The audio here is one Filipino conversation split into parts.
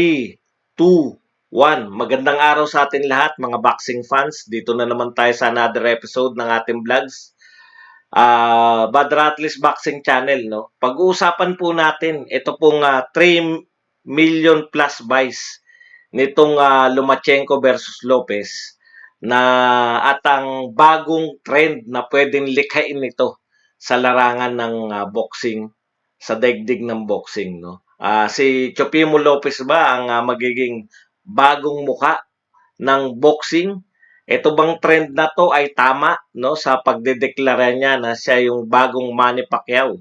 2, 1. Magandang araw sa atin lahat, mga boxing fans. Dito na naman tayo sa another episode ng ating vlogs. Bad Rattles Boxing Channel, no? Pag-uusapan po natin, ito pong 3 million plus buys nitong Lomachenko versus Lopez na at ang bagong trend na pwedeng likhain ito sa larangan ng boxing, sa daigdig ng boxing, no? Si Chopimo Lopez ba ang magiging bagong muka ng boxing? Ito bang trend na to ay tama, no, sa pagdedeklara niya na siya yung bagong Manny Pacquiao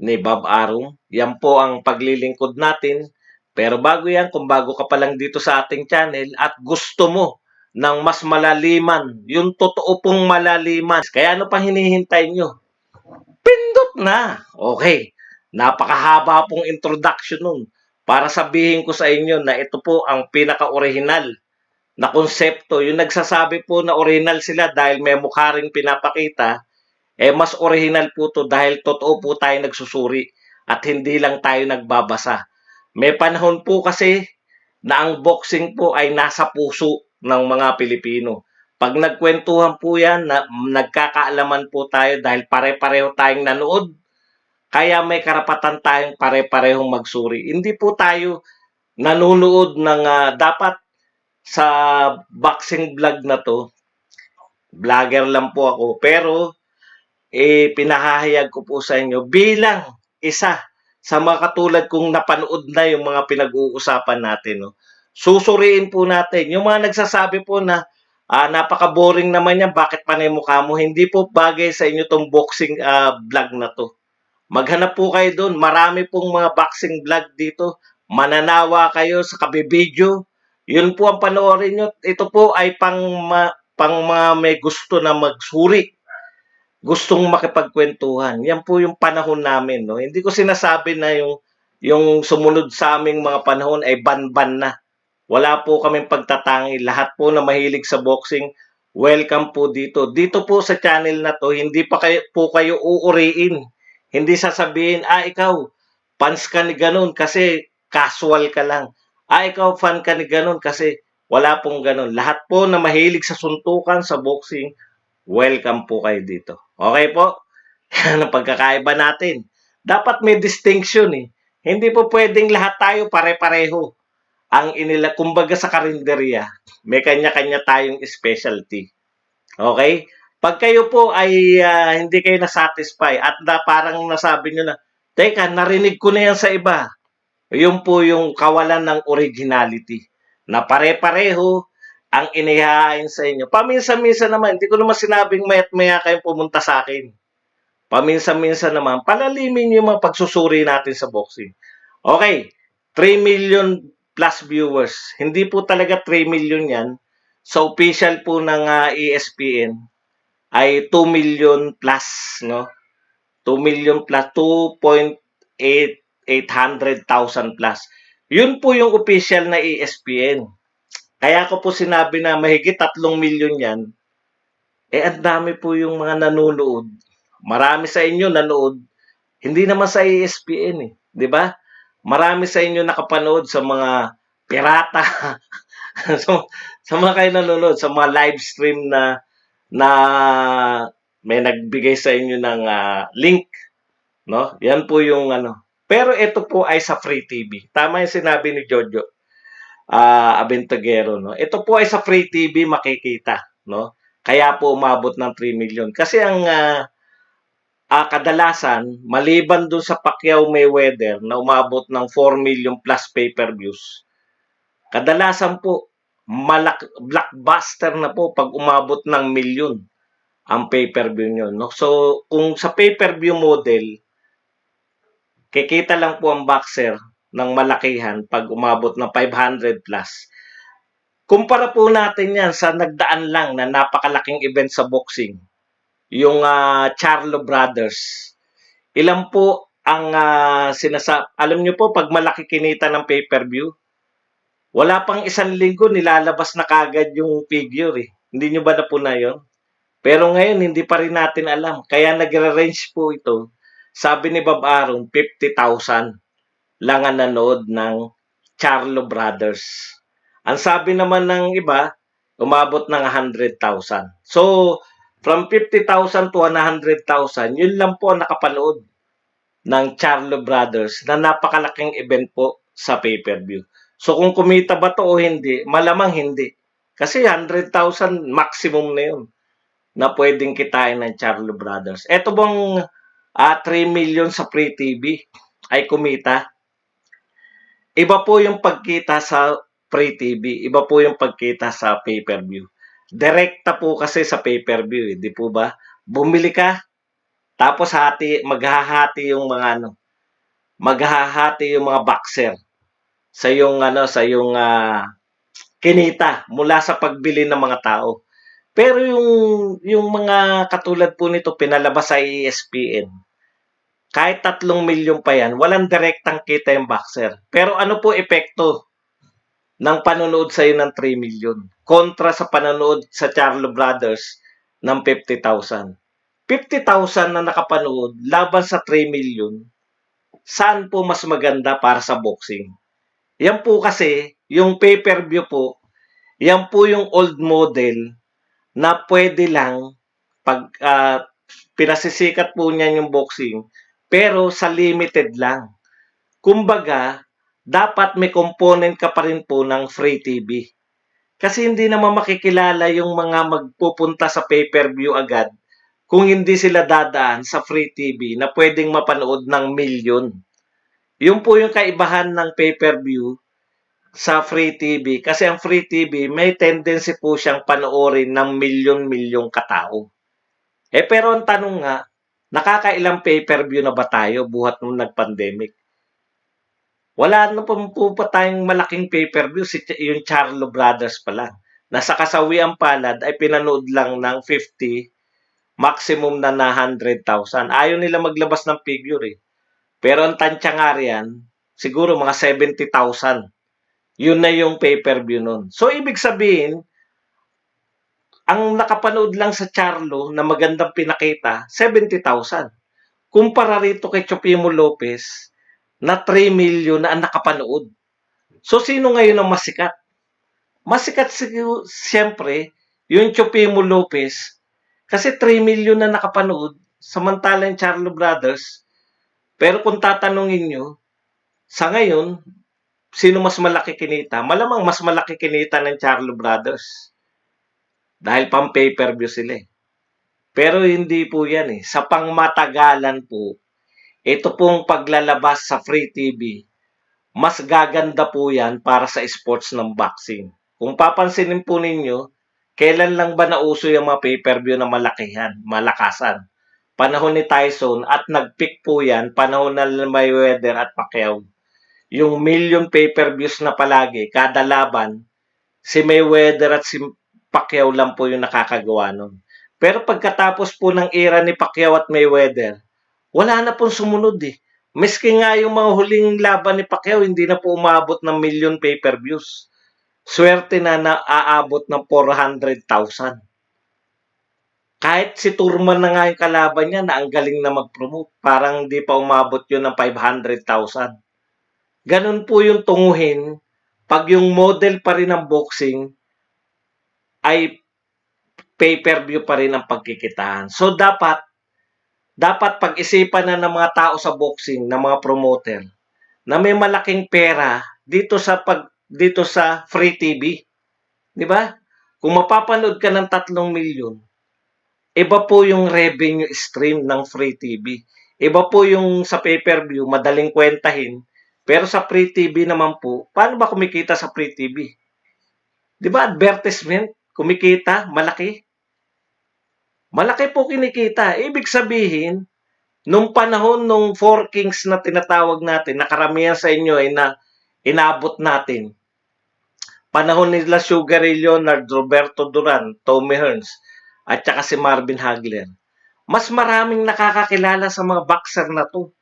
ni Bob Arum? Yan po ang paglilingkod natin. Pero bago yan, kung bago ka pa lang dito sa ating channel at gusto mo ng mas malaliman, yung totoo pong malaliman, kaya ano pang hinihintay nyo? Pindot na! Okay, napakahaba pong introduction nun para sabihin ko sa inyo na ito po ang pinaka-original na konsepto. Yung nagsasabi po na original sila dahil may mukha ring pinapakita, mas original po to dahil totoo po tayo nagsusuri at hindi lang tayo nagbabasa. May panahon po kasi na ang boxing po ay nasa puso ng mga Pilipino. Pag nagkwentuhan po yan, nagkakaalaman po tayo dahil pare-pareho tayong nanood, kaya may karapatan tayong pare-parehong magsuri. Hindi po tayo nanonood ng dapat sa boxing vlog na to. Vlogger lang po ako, pero pinahahayag ko po sa inyo bilang isa sa mga katulad kong napanood na yung mga pinag-uusapan natin. No? Susuriin po natin. Yung mga nagsasabi po na napaka-boring naman yan, bakit panay mukha mo? Hindi po bagay sa inyo tong boxing vlog na to. Maghanap po kayo doon. Marami pong mga boxing vlog dito. Mananawa kayo sa kabibidyo. Yun po ang panoorin nyo. Ito po ay pang mga may gusto na magsuri. Gustong makipagkwentuhan. Yan po yung panahon namin. No? Hindi ko sinasabi na yung sumunod sa aming mga panahon ay ban-ban na. Wala po kaming pagtatangi. Lahat po na mahilig sa boxing, welcome po dito. Dito po sa channel na to, hindi pa kayo uuriin. Hindi sasabihin, ikaw, fans ka ni ganun kasi casual ka lang. Ikaw, fan ka ni ganun kasi wala pong ganun. Lahat po na mahilig sa suntukan, sa boxing, welcome po kayo dito. Okay po? Yan ang pagkakaiba natin. Dapat may distinction eh. Hindi po pwedeng lahat tayo pare-pareho. Kumbaga sa karinderya, may kanya-kanya tayong specialty. Okay? Pag kayo po ay hindi kayo na-satisfy at parang nasabi nyo na, teka, narinig ko na yan sa iba. Yun po yung kawalan ng originality. Na pare-pareho ang inihahain sa inyo. Paminsan-minsan naman, hindi ko naman sinabing maya't maya kayong pumunta sa akin. Paminsan-minsan naman, palalimin yung mga pagsusuri natin sa boxing. Okay, 3 million plus viewers. Hindi po talaga 3 million yan. Sa official po ng ESPN ay 2 million plus, no? 2 million plus, 2.800,000 plus. Yun po yung official na ESPN. Kaya ko po sinabi na mahigit 3 million yan, ang dami po yung mga nanonood. Marami sa inyo nanood, hindi naman sa ESPN eh. Di ba? Marami sa inyo nakapanood sa mga pirata. sa mga kayo nanonood, sa mga live stream na may nagbigay sa inyo ng link. No? Yan po yung ano. Pero ito po ay sa Free TV. Tama yung sinabi ni Jojo. Abentagero, no? Ito po ay sa Free TV makikita, no? Kaya po umabot ng 3 million. Kasi ang kadalasan, maliban dun sa Pacquiao Mayweather na umabot ng 4 million plus pay-per-views, kadalasan po, blockbuster na po pag umabot ng milyon ang pay-per-view nyo, no? So, kung sa pay-per-view model, kikita lang po ang boxer ng malakihan pag umabot ng 500 plus. Kumpara po natin yan sa nagdaan lang na napakalaking event sa boxing. Yung Charlo Brothers. Ilan po ang alam nyo po, pag malaki kinita ng pay-per-view, wala pang isang linggo, nilalabas na kagad yung figure eh. Hindi nyo ba na po na yun? Pero ngayon, hindi pa rin natin alam. Kaya nagre-range po ito. Sabi ni Bob Arum, 50,000 lang ang nanood ng Charlo Brothers. Ang sabi naman ng iba, umabot ng 100,000. So, from 50,000 to 100,000, yun lang po ang nakapanood ng Charlo Brothers na napakalaking event po sa pay-per-view. So, kung kumita ba to o hindi, malamang hindi. Kasi 100,000 maximum na yun na pwedeng kitain ng Charlo Brothers. Ito bang 3 million sa Free TV ay kumita? Iba po yung pagkita sa Free TV, iba po yung pagkita sa pay-per-view. Direkta po kasi sa pay-per-view, di po ba? Bumili ka, tapos maghahati yung mga maghahati yung mga boxer sa yung kinita mula sa pagbili ng mga tao. Pero yung mga katulad po nito pinalabas sa ESPN, kahit 3 milyon pa yan, walang direktang kita yung boxer. Pero ano po epekto ng panonood sa'yo ng 3 milyon kontra sa panonood sa Charlo Brothers ng 50,000? 50,000 na nakapanood laban sa 3 milyon, saan po mas maganda para sa boxing? Yan po kasi, yung pay-per-view po, yan po yung old model na pwede lang pag pinasisikat po niyan yung boxing, pero sa limited lang. Kumbaga, dapat may component ka pa rin po ng Free TV. Kasi hindi naman makikilala yung mga magpupunta sa pay-per-view agad kung hindi sila dadaan sa Free TV na pwedeng mapanood ng milyon. Yun po yung kaibahan ng pay-per-view sa Free TV. Kasi ang Free TV, may tendency po siyang panoorin ng milyon-milyong katao. Pero ang tanong nga, nakakailang pay-per-view na ba tayo buhat nung nag-pandemic? Wala na po pa tayong malaking pay-per-view, yung Charlo Brothers pa lang. Nasa kasawiang palad ay pinanood lang ng 50, maximum na 100,000. Ayaw nila maglabas ng figure eh. Pero ang tansya nga riyan, siguro mga 70,000. Yun na yung pay-per-view nun. So, ibig sabihin, ang nakapanood lang sa Charlo na magandang pinakita, 70,000. Kumpara rito kay Chopimo Lopez, na 3 million na ang nakapanood. So, sino ngayon ang masikat? Masikat siyempre, yung Chopimo Lopez, kasi 3 million na nakapanood, samantalang Charlo Brothers. Pero kung tatanungin nyo, sa ngayon, sino mas malaki kinita? Malamang mas malaki kinita ng Charlo Brothers. Dahil pang pay-per-view sila eh. Pero hindi po yan eh. Sa pangmatagalan po, ito pong paglalabas sa Free TV, mas gaganda po yan para sa sports ng boxing. Kung papansinin po ninyo, kailan lang ba nauso yung mga pay-per-view na malakasan? Panahon ni Tyson at nag-peak po yan, panahon na Mayweather at Pacquiao. Yung million pay-per-views na palagi, kada laban, si Mayweather at si Pacquiao lang po yung nakakagawa nun. Pero pagkatapos po ng era ni Pacquiao at Mayweather, wala na pong sumunod eh. Miski nga yung mga huling laban ni Pacquiao, hindi na po umabot ng million pay-per-views. Swerte na naaabot ng 400,000. Kahit si Turman na nga yung kalaban niya na ang galing na mag-promote, parang hindi pa umabot yun ng 500,000. Ganun po yung tunguhin pag yung model pa rin ng boxing ay pay-per-view pa rin ang pagkikitaan. So dapat pag-isipan na ng mga tao sa boxing, ng mga promoter, na may malaking pera dito sa Free TV. Di ba? Kung mapapanood ka ng 3 milyon, iba po yung revenue stream ng Free TV. Iba po yung sa pay-per-view, madaling kwentahin. Pero sa Free TV naman po, paano ba kumikita sa Free TV? Di ba advertisement? Kumikita, malaki. Malaki po kinikita. Ibig sabihin, nung panahon nung Four Kings na tinatawag natin, na karamihan sa inyo ay inabot natin. Panahon nila Sugar Ray Leonard, Roberto Duran, Tommy Hearns, at saka si Marvin Hagler. Mas maraming nakakakilala sa mga boxer na to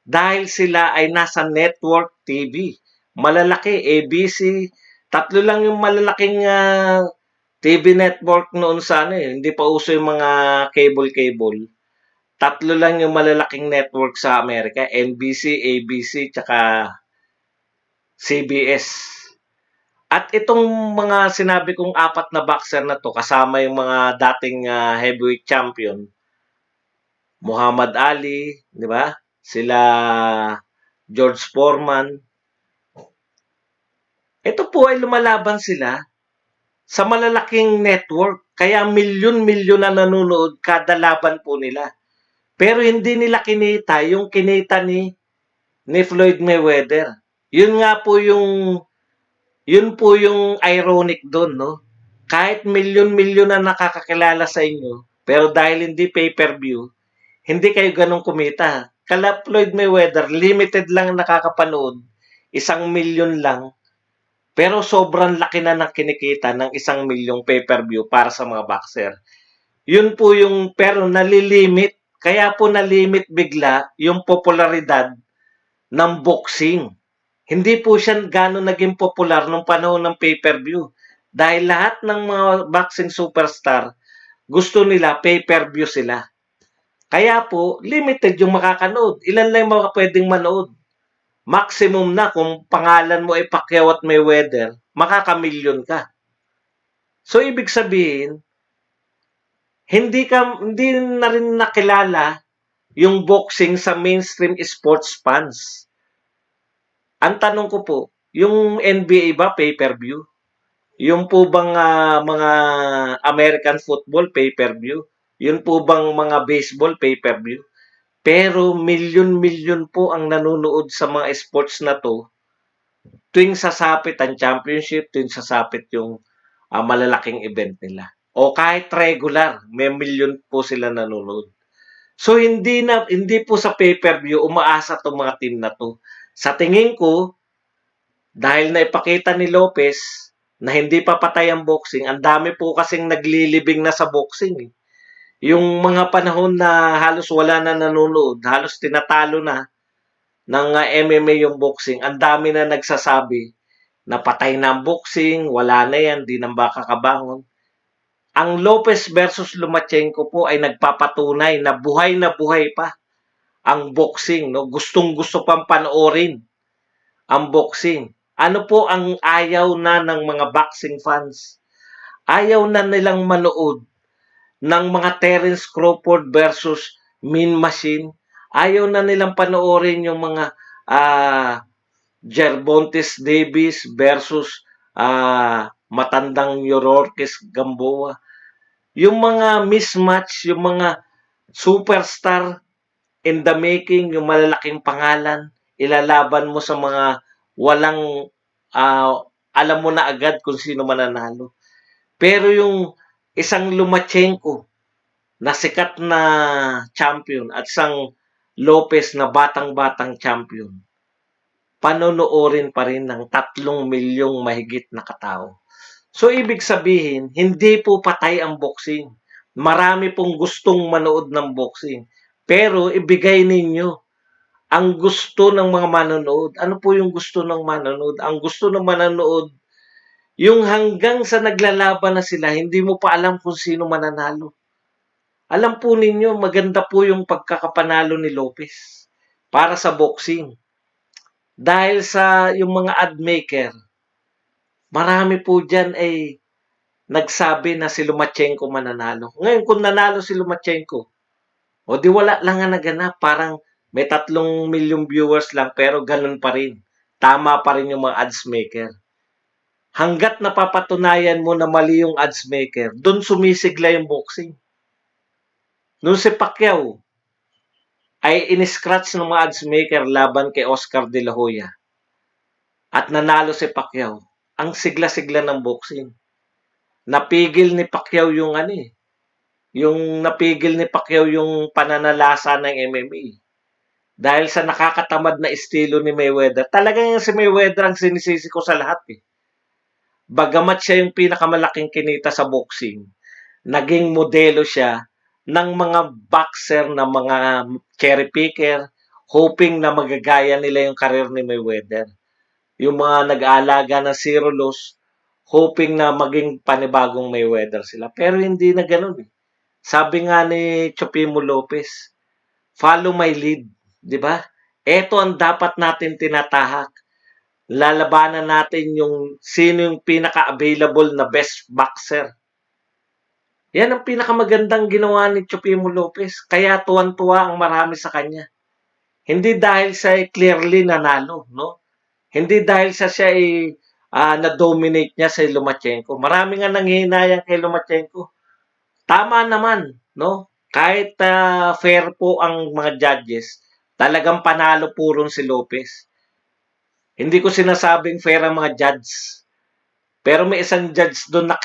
dahil sila ay nasa network TV. Malalaki, ABC, 3 lang yung malalaking TV network noon sa hindi pa uso yung mga cable. 3 lang yung malalaking network sa Amerika, NBC, ABC, tsaka CBS. At itong mga sinabi kong apat na boxer na to, kasama yung mga dating heavyweight champion, Muhammad Ali, di ba? Sila George Foreman. Ito po ay lumalaban sila sa malalaking network. Kaya milyon-milyon na nanonood kada laban po nila. Pero hindi nila kinita yung kinita ni Floyd Mayweather. Yun po yung ironic doon, no? Kahit milyon-milyon na nakakakilala sa inyo, pero dahil hindi pay-per-view, hindi kayo ganun kumita. Kala Floyd Mayweather, limited lang nakakapanood, 1,000,000 lang, pero sobrang laki na ng kinikita ng 1,000,000 pay-per-view para sa mga boxer. Yun po yung, pero nalilimit, kaya po nalimit bigla yung popularidad ng boxing. Hindi po siya gano'n naging popular nung panahon ng pay-per-view. Dahil lahat ng mga boxing superstar, gusto nila pay-per-view sila. Kaya po, limited yung makakanood. Ilan lang yung mga pwedeng manood. Maximum na kung pangalan mo ay Pacquiao at Mayweather, makakamilyon ka. So, ibig sabihin, hindi na rin nakilala yung boxing sa mainstream sports fans. Ang tanong ko po, yung NBA ba pay-per-view? Yung po bang mga American football pay-per-view? Yun po bang mga baseball pay-per-view? Pero milyon-milyon po ang nanonood sa mga sports na to tuwing sasapit ang championship, tuwing sasapit yung malalaking event nila. O kahit regular, may milyon po sila nanonood. So hindi po sa pay-per-view umaasa tong mga team na to. Sa tingin ko, dahil naipakita ni Lopez na hindi pa patay ang boxing, ang dami po kasing naglilibing na sa boxing. Yung mga panahon na halos wala na nanonood, halos tinatalo na ng MMA yung boxing, ang dami na nagsasabi na patay na ang boxing, wala na yan, di nang baka kabangon. Ang Lopez versus Lomachenko po ay nagpapatunay na buhay pa ang boxing. No? Gustong-gusto pang panoorin ang boxing. Ano po ang ayaw na ng mga boxing fans? Ayaw na nilang manood ng mga Terence Crawford versus Mean Machine. Ayaw na nilang panoorin yung mga Gervonta Davis versus matandang Yororkis Gamboa. Yung mga mismatch, yung mga superstar in the making, yung malalaking pangalan, ilalaban mo sa mga walang alam mo na agad kung sino mananalo. Pero yung isang Lomachenko na sikat na champion at isang Lopez na batang-batang champion, panonoorin pa rin ng 3,000,000 mahigit na katao. So, ibig sabihin, hindi po patay ang boxing. Marami pong gustong manood ng boxing. Pero ibigay ninyo ang gusto ng mga manonood. Ano po yung gusto ng manonood? Ang gusto ng manonood, yung hanggang sa naglalaban na sila, hindi mo pa alam kung sino mananalo. Alam po ninyo, maganda po yung pagkakapanalo ni Lopez para sa boxing. Dahil sa yung mga ad maker, marami po dyan ay nagsabi na si Lomachenko mananalo. Ngayon, kung nanalo si Lomachenko, o di wala lang nga naganap, parang may 3,000,000 viewers lang, pero ganun pa rin. Tama pa rin yung mga ads maker. Hanggat napapatunayan mo na mali yung ads maker, doon sumisigla yung boxing. Nung si Pacquiao ay in-scratch ng mga ads maker laban kay Oscar De La Hoya at nanalo si Pacquiao, ang sigla-sigla ng boxing. Napigil ni Pacquiao yung napigil ni Pacquiao yung pananalasa ng MMA. Dahil sa nakakatamad na estilo ni Mayweather. Talagang si Mayweather ang sinisisi ko sa lahat eh. Bagamat siya yung pinakamalaking kinita sa boxing, naging modelo siya ng mga boxer na mga cherry picker, hoping na magagaya nila yung karir ni Mayweather. Yung mga nag-aalaga ng zero loss, hoping na maging panibagong Mayweather sila. Pero hindi na ganun eh. Sabi nga ni Chopimo Lopez, follow my lead, di ba? Ito ang dapat natin tinatahak. Lalabanan natin yung sino yung pinaka-available na best boxer. Yan ang pinakamagandang ginawa ni Chupimo Lopez. Kaya tuwan-tuwa ang marami sa kanya. Hindi dahil siya ay clearly nanalo, no? Hindi dahil siya ay na-dominate niya sa Lomachenko. Marami nga nanghihinayang kay Lomachenko. Tama naman, no? Kahit fair po ang mga judges, talagang panalo po ron si Lopez. Hindi ko sinasabing fair ang mga judge. Pero may isang judge doon na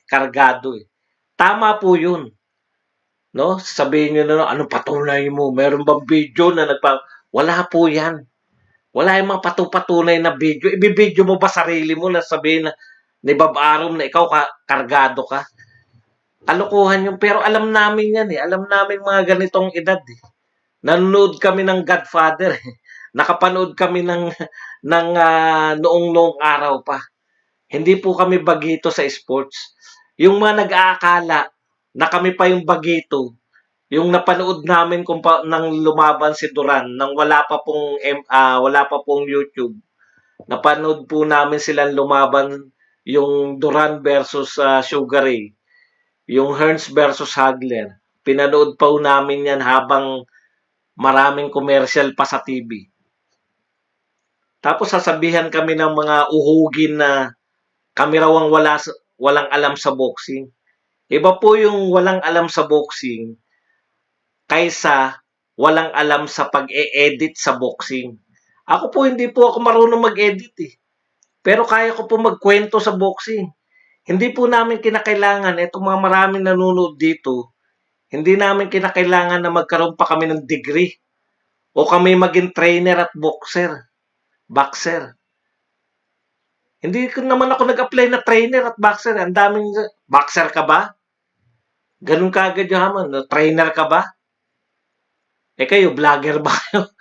kargado eh. Tama po yun. No? Sabihin nyo na, anong patunay mo? Meron bang video na Wala po yan. Wala yung mga patupatunay na video. Ibibideo mo ba sarili mo na sabihin na ni Bob Arum na ikaw kargado ka? Kalokohan yun. Pero alam namin yan eh. Alam namin mga ganitong edad eh. Nanonood kami ng Godfather eh. Nakapanood kami ng noong araw pa. Hindi po kami bagito sa sports. Yung mga nag-aakala na kami pa yung bagito, yung napanood namin nang lumaban si Duran nang wala pa pong YouTube. Napanood po namin silang lumaban yung Duran versus Sugar Ray, yung Hearns versus Hagler. Pinanood pa namin yan habang maraming commercial pa sa TV. Tapos sasabihan kami ng mga uhugin na kami raw ang walang alam sa boxing. Iba po yung walang alam sa boxing kaysa walang alam sa pag-e-edit sa boxing. Ako po hindi po ako marunong mag-edit eh. Pero kaya ko po magkwento sa boxing. Hindi po namin kinakailangan, itong mga maraming nanonood dito, hindi namin kinakailangan na magkaroon pa kami ng degree o kami maging trainer at boxer. Hindi ko naman ako nag-apply na trainer at boxer. Ang daming, boxer ka ba? Ganun kaagad yung hamon. Trainer ka ba? Eh kayo, vlogger ba kayo?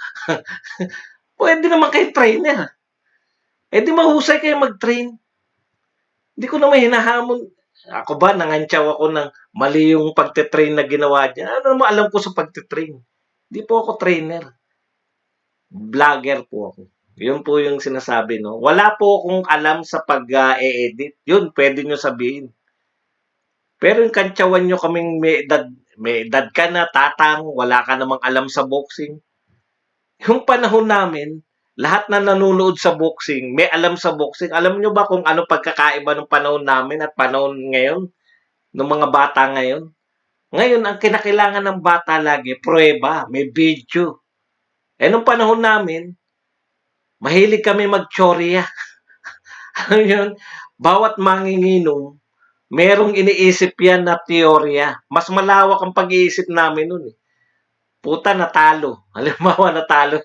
Pwede naman kayo trainer. Eh di mahusay kayo mag-train. Hindi ko naman hinahamon. Ako ba, nangantsaw ako ng mali yung pagte-train na ginawa niya. Ano naman alam ko sa pagte-train? Hindi po ako trainer. Vlogger po ako. Yun po yung sinasabi, no? Wala po akong alam sa pag-e-edit. Yun, pwede nyo sabihin. Pero yung kantsawan nyo kaming may edad ka na, tatang, wala ka namang alam sa boxing. Yung panahon namin, lahat na nanonood sa boxing, may alam sa boxing. Alam nyo ba kung ano pagkakaiba ng panahon namin at panahon ngayon? Ng mga bata ngayon? Ngayon, ang kinakailangan ng bata lagi, prueba, may video. Eh, nung panahon namin, mahilig kami mag-tsorya. Ano yun? Bawat manginginom, merong iniisip yan na teorya. Mas malawak ang pag-iisip namin nun eh. Puta, natalo. Halimbawa, natalo.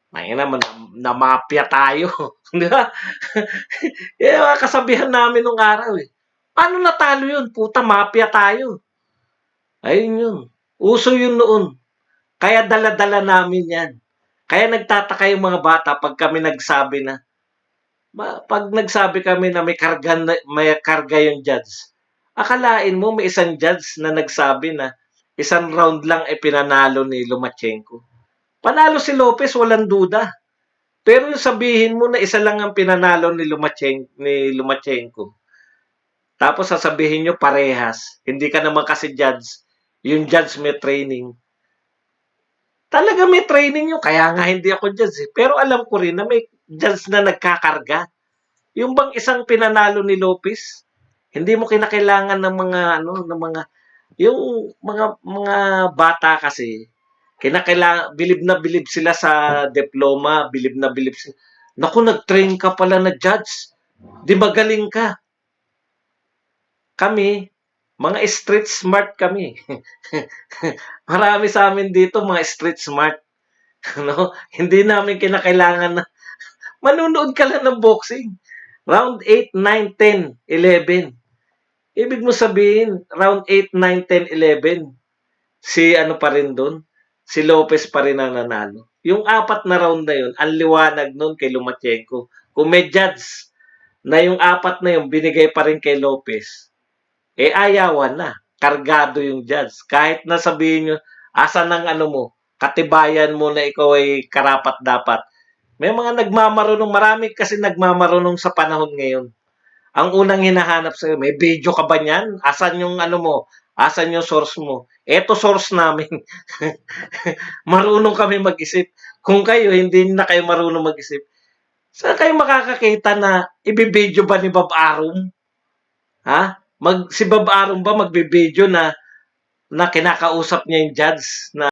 May naman, namapya tayo. Di ba? Yung kasabihan namin nung araw eh. Paano natalo yun? Puta, mapya tayo. Ayun yun. Uso yun noon. Kaya dala-dala namin yan. Kaya nagtataka yung mga bata pag kami nagsabi na, pag nagsabi kami na may karga yung judge, akalain mo may isang judge na nagsabi na isang round lang ay pinanalo ni Lomachenko. Panalo si Lopez, walang duda. Pero yung sabihin mo na isa lang ang pinanalo ni Lomachenko. Tapos sasabihin nyo parehas. Hindi ka naman kasi judge. Yung judge may training. Talaga may training yun. Kaya nga hindi ako judge eh. Pero alam ko rin na may judge na nagkakarga. Yung bang isang pinanalo ni Lopez, hindi mo kinakailangan ng mga yung mga bata kasi kinakailangan bilib sila sa diploma, bilib sila. Naku, nag-train ka pala na judge. Di magaling ka. Kami, mga street smart kami. Marami sa amin dito mga street smart. No? Hindi namin kinakailangan na manunood ka lang ng boxing. Round 8, 9, 10, 11. Ibig mo sabihin, round 8, 9, 10, 11, si ano pa rin doon? Si Lopez pa rin ang nanalo. Yung 4 na round na yun, ang liwanag nun kay Lomachenko. Kung may judge na yung 4 na yun, binigay pa rin kay Lopez, eh ayawan na. Kargado yung judge. Kahit na sabihin nyo, asan ang ano mo, katibayan mo na ikaw ay karapat dapat. May mga nagmamarunong, marami kasi nagmamarunong sa panahon ngayon. Ang unang hinahanap sa'yo, may video ka ba niyan? Asan yung ano mo? Asan yung source mo? Eto source namin. Marunong kami mag-isip. Kung kayo, hindi na kayo marunong mag-isip, saan kayo makakakita na ibibideo ba ni Bob Arum? Ha? Si Bob Arum ba magbe-video na kinakausap niya yung judge na